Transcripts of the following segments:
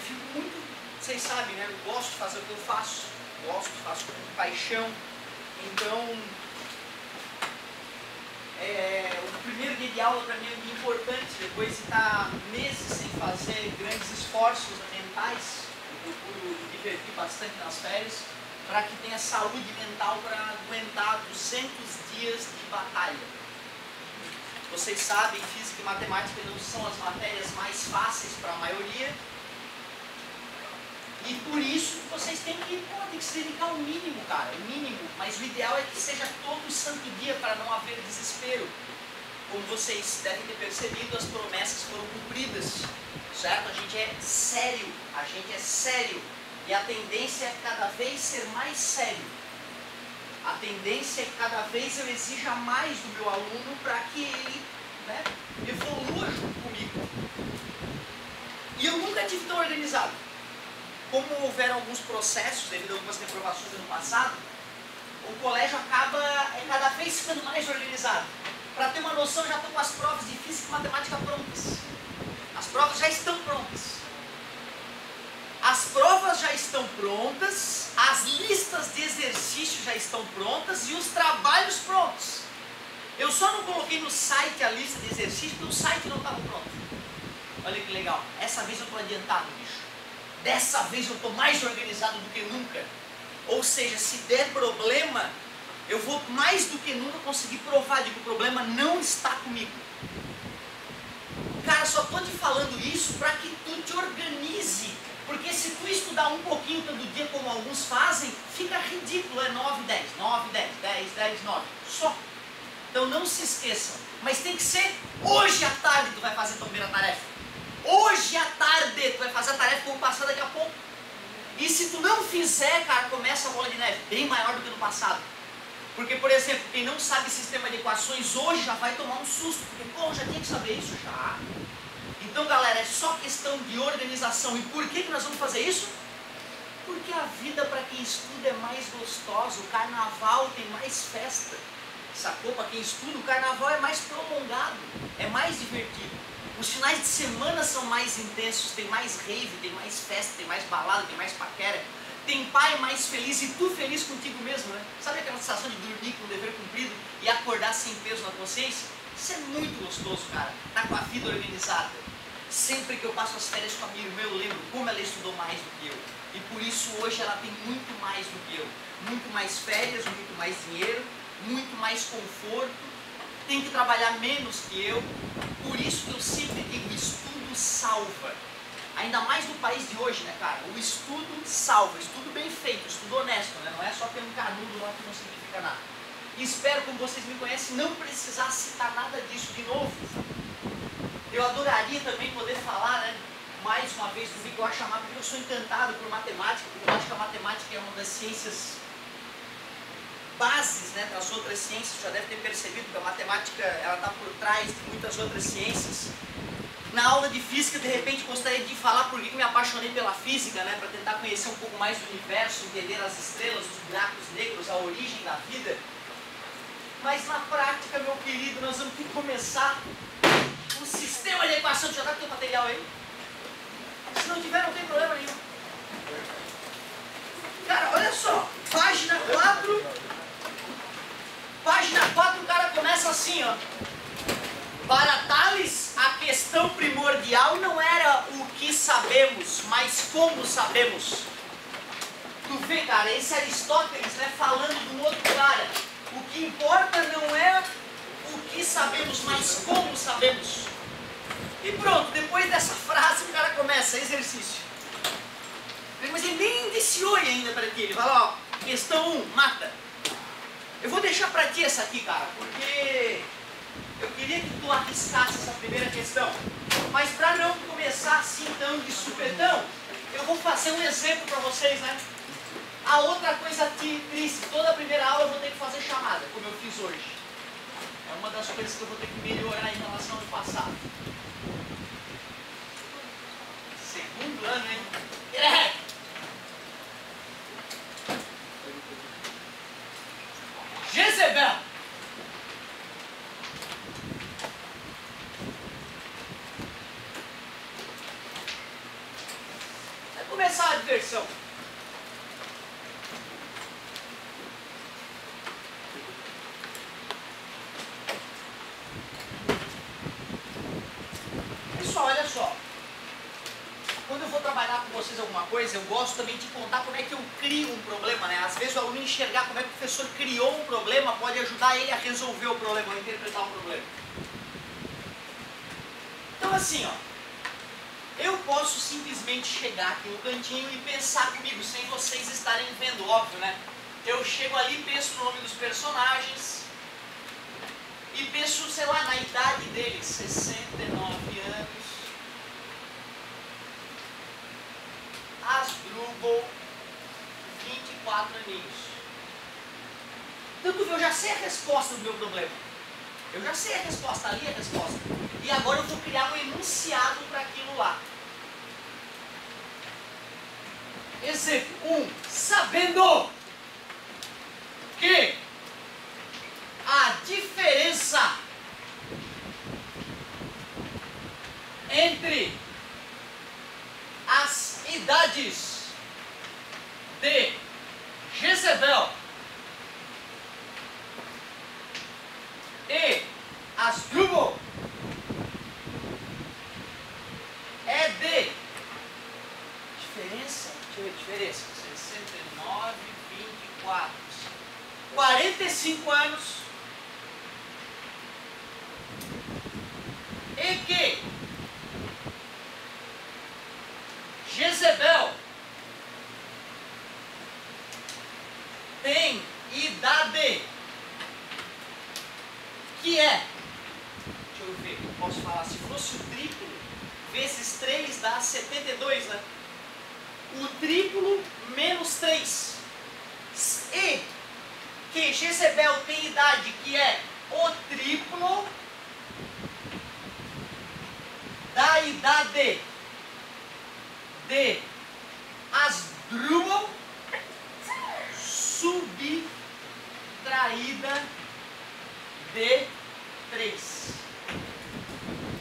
Fico muito, vocês sabem, né? Eu gosto de fazer o que eu faço, faço com paixão. Então, o primeiro dia de aula para mim é muito importante. Depois de estar meses sem fazer grandes esforços mentais, eu procuro me divertir bastante nas férias, para que tenha saúde mental para aguentar 200 dias de batalha. Vocês sabem, física e matemática não são as matérias mais fáceis para a maioria, e por isso vocês têm que se dedicar ao mínimo, cara, o mínimo. Mas o ideal é que seja todo santo dia para não haver desespero. Como vocês devem ter percebido, as promessas foram cumpridas, certo? A gente é sério, e a tendência é cada vez ser mais sério. A tendência é que cada vez eu exija mais do meu aluno para que ele, né, evolua junto comigo. E eu nunca tive tão organizado. Como houveram alguns processos devido a algumas reprovações no ano passado, o colégio acaba cada vez ficando mais organizado. Para ter uma noção, já estou com as provas de física e matemática prontas. As provas já estão prontas. As provas já estão prontas, as listas de exercícios já estão prontas e os trabalhos prontos. Eu só não coloquei no site a lista de exercícios porque o site não estava pronto. Olha que legal, essa vez eu estou adiantado, bicho. Dessa vez eu estou mais organizado do que nunca. Ou seja, se der problema, eu vou mais do que nunca conseguir provar de que o problema não está comigo. Cara, só estou te falando isso para que tu te organize. Porque se tu estudar um pouquinho todo dia, como alguns fazem, fica ridículo. É 9, 10, 9, 10, 10, 10, 9. Só. Então não se esqueçam. Mas tem que ser hoje à tarde que tu vai fazer a tua primeira tarefa. Hoje à tarde tu vai fazer a tarefa que eu vou passar daqui a pouco. E se tu não fizer, cara, começa a bola de neve bem maior do que no passado. Porque, por exemplo, quem não sabe sistema de equações hoje já vai tomar um susto. Porque, pô, já tinha que saber isso já. Então, galera, é só questão de organização. E por que nós vamos fazer isso? Porque a vida para quem estuda é mais gostosa. O carnaval tem mais festa. Sacou? Para quem estuda, o carnaval é mais prolongado. É mais divertido. Os finais de semana são mais intensos, tem mais rave, tem mais festa, tem mais balada, tem mais paquera. Tem pai mais feliz e tu feliz contigo mesmo, né? Sabe aquela sensação de dormir com o dever cumprido e acordar sem peso na consciência? Isso é muito gostoso, cara. Tá com a vida organizada. Sempre que eu passo as férias com a minha irmã, eu lembro como ela estudou mais do que eu. E por isso hoje ela tem muito mais do que eu. Muito mais férias, muito mais dinheiro, muito mais conforto. Tem que trabalhar menos que eu. Por isso que eu sempre digo, o estudo salva. Ainda mais no país de hoje, né, cara? O estudo salva, estudo bem feito, estudo honesto, né? Não é só ter um canudo lá que não significa nada. E espero, como vocês me conhecem, não precisar citar nada disso de novo. Eu adoraria também poder falar, né, mais uma vez do que eu acho amado, porque eu sou encantado por matemática, porque eu acho que a matemática é uma das ciências bases, né, para as outras ciências. Já deve ter percebido que a matemática ela está por trás de muitas outras ciências. Na aula de física, de repente, gostaria de falar por que me apaixonei pela física, né, para tentar conhecer um pouco mais do universo, entender as estrelas, os buracos negros, a origem da vida. Mas na prática, meu querido, nós vamos ter que começar o sistema de equação. Tu já está com o teu material aí? Se não tiver, não tem problema nenhum. Cara, olha só, página 4. Página 4, o cara começa assim, ó. Para Tales, a questão primordial não era o que sabemos, mas como sabemos. Tu vê, cara, esse Aristóteles, né, falando de um outro cara. O que importa não é o que sabemos, mas como sabemos. E pronto, depois dessa frase, o cara começa, exercício. Mas ele nem indiciou ainda para ti. Ele fala, ó, questão 1, mata. Eu vou deixar para ti essa aqui, cara, porque eu queria que tu arriscasse essa primeira questão. Mas para não começar assim tão de supetão, eu vou fazer um exemplo para vocês, né? A outra coisa triste, toda a primeira aula eu vou ter que fazer chamada, como eu fiz hoje. É uma das coisas que eu vou ter que melhorar em relação ao passado. Segundo ano, hein? Jezebel. começar a diversão. Pessoal, olha só. Quando eu vou trabalhar com vocês alguma coisa, eu gosto também de contar como é que eu crio um problema, né? Às vezes o aluno enxergar como é que o professor criou um problema pode ajudar ele a resolver o problema, a interpretar o problema. Então assim, ó, eu posso simplesmente chegar aqui no cantinho e pensar comigo, sem vocês estarem vendo, óbvio, né? Eu chego ali, penso no nome dos personagens e penso, sei lá, na idade deles, 69 anos. Asdrubal, 24 aninhos. Então tu vê, eu já sei a resposta do meu problema. Eu já sei a resposta, ali é a resposta. E agora eu vou criar um enunciado para aquilo lá. Exemplo 1. Sabendo que a diferença entre as idades de Jezebel e Asdrubal é de diferença, deixa eu ver, diferença, 69, 24, 45 anos, e que Jezebel tem idade que é, deixa eu ver, eu posso falar, se fosse o triplo, vezes 3 dá 72, né? O triplo menos 3. E que Jezebel tem idade que é o triplo da idade de Asdrubal subtraída de 3.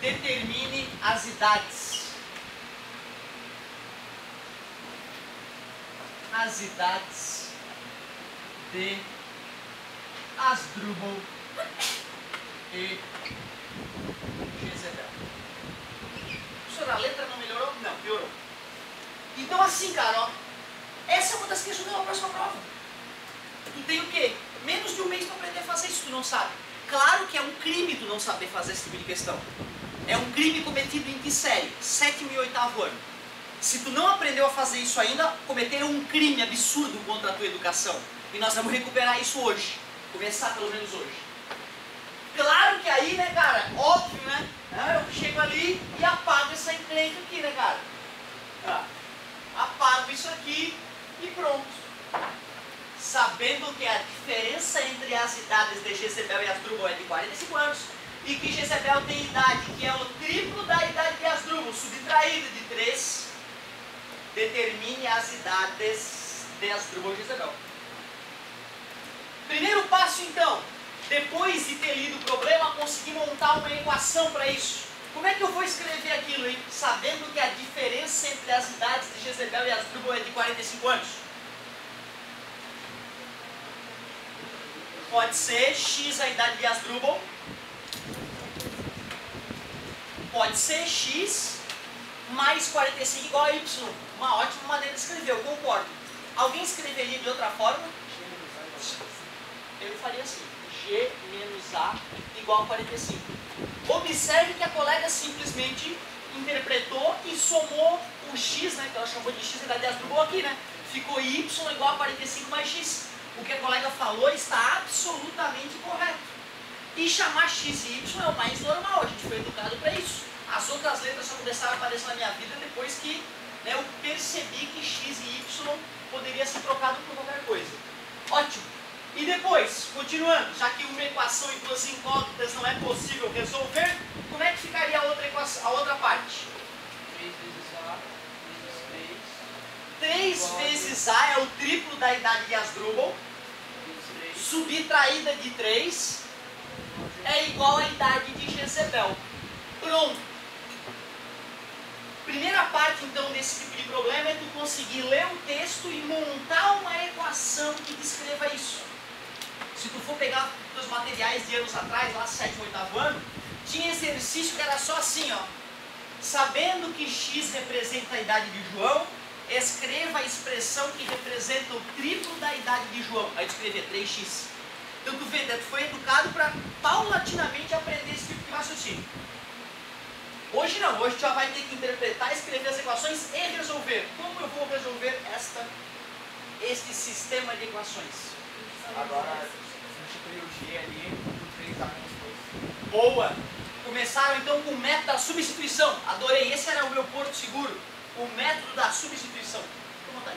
Determine as idades. As idades de Asdrubal e Jezebel. Professor, a letra não melhorou? Não, piorou. Então assim, cara, ó, essa é uma das questões da próxima prova. Tu tem o quê? Menos de um mês para aprender a fazer isso, tu não sabe. Claro que é um crime tu não saber fazer esse tipo de questão. É um crime cometido em que série? 7º e 8º ano. Se tu não aprendeu a fazer isso ainda, cometeram um crime absurdo contra a tua educação. E nós vamos recuperar isso hoje. Começar pelo menos hoje. Claro que aí, né, cara, óbvio, né? Eu chego ali e apago essa encrenca aqui, né, cara? Apago isso aqui e pronto. Sabendo que a diferença entre as idades de Jezebel e Asdrubal é de 45 anos e que Jezebel tem idade que é o triplo da idade de Asdrubal, subtraída de 3, determine as idades de Asdrubal e Jezebel. Primeiro passo, então, depois de ter lido o problema, consegui montar uma equação para isso. Como é que eu vou escrever aquilo, hein? Sabendo que a diferença entre as idades de Jezebel e Asdrubal é de 45 anos? Pode ser x a idade de Asdrubal. Pode ser x mais 45 igual a y. Uma ótima maneira de escrever, eu concordo. Alguém escreveria de outra forma? Eu faria assim, g menos a igual a 45. Observe que a colega simplesmente interpretou e somou o x, né, que ela chamou de x a idade de Asdrubal aqui, né? Ficou y igual a 45 mais x. O que a colega falou está absolutamente correto. E chamar x e y é o mais normal, a gente foi educado para isso. As outras letras só começaram a aparecer na minha vida depois que, né, eu percebi que x e y poderia ser trocado por qualquer coisa. Ótimo. E depois, continuando, já que uma equação e duas incógnitas não é possível resolver, como é que ficaria a outra equação, a outra parte? 3 vezes A vezes 3 vezes A é o triplo da idade de Asdrubal, subtraída de 3 é igual à idade de Jezebel. Pronto. Primeira parte, então, desse tipo de problema é tu conseguir ler o texto e montar uma equação que descreva isso. Se tu for pegar os materiais de anos atrás, lá 7º, 8º ano, tinha exercício que era só assim, ó. Sabendo que x representa a idade de João, escreva a expressão que representa o triplo da idade de João. Aí tu escrever 3x. Então tu vê, tu foi educado para paulatinamente aprender esse tipo de raciocínio. Hoje não, hoje tu já vai ter que interpretar, escrever as equações e resolver. Como eu vou resolver este sistema de equações? Agora, substituir o G ali por 3A menos 2. Boa! Começaram então com o método da substituição. Adorei, esse era o meu porto seguro. O método da substituição. Vou botar aí.